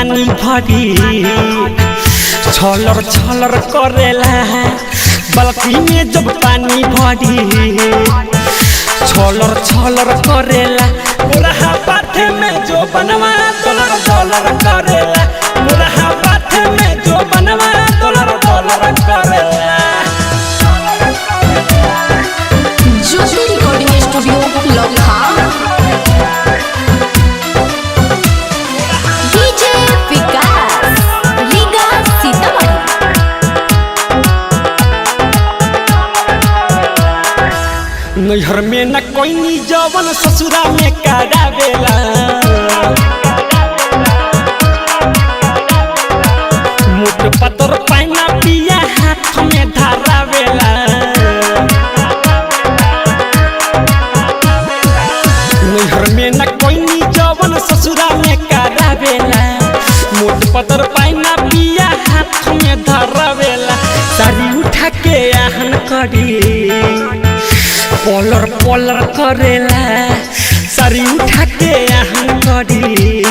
पानी भरी छलर छलर करेला बाल्टी में जब पानी भरी छलर छलर करेला मुरहा पाथे में जो बनवा डॉलर डॉलर करेला मुरहा पाथे में जो बनवा डॉलर डॉलर करेला। ज्योति रिकॉर्डिंग स्टूडियो लखनऊ। डीजे विकास रीगा सीतामढ़ी। नैहर में न कोई नी जवन ससुरा में करावेला मुठ पतर पाना पिया हाथ में धरावेला नैहर में न कोई नी जवन ससुरा में करावेला मुठ पतर पाना पिया हाथ में धरावेला साड़ी उठा के आहन करी पॉलर पॉलर करेला साड़ी उठा के आहन करी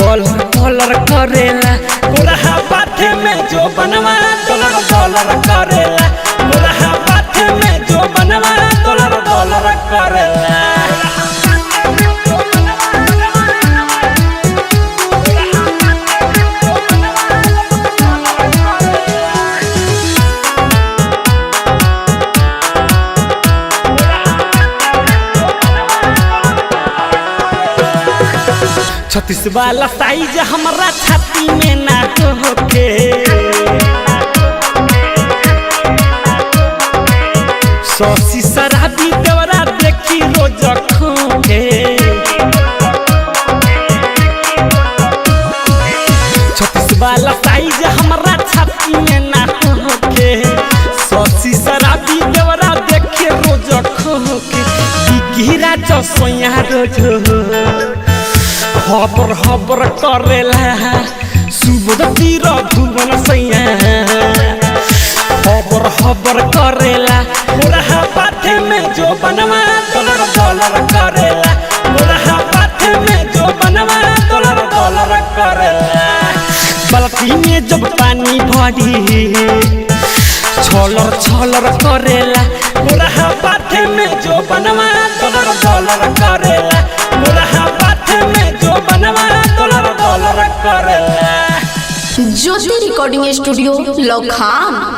पॉलर पॉलर करेला मुरहा पाथे में जो बनवा डॉलर डॉलर करेला मुरहा पाथे में जो बनवा डॉलर डॉलर करेला। छत्तीस वाला साइज हमारा छाती में ना होके सौसी शराबी देवरा देखी रोज खोके छत्तीस वाला साइज हमारा छाती में ना होके सौसी शराबी देवरा देखी रोज खोके गिरा चौसैया रोज हबर हबर करेला सुबोध तीर भुवन सैया हबर हबर करेला मुरहा पाथे में जो बनवा डॉलर डॉलर करेला मुरहा पाथे में जो बनवा डॉलर डॉलर करेला बाल्टी में जब पानी भरी छलर छलर करेला मुरहा पाथे में जो बनवा डॉलर डॉलर करेला मुरहा पाथे में जो बनवा डॉलर डॉलर करेला। ज्योति रिकॉर्डिंग स्टूडियो लखनऊ।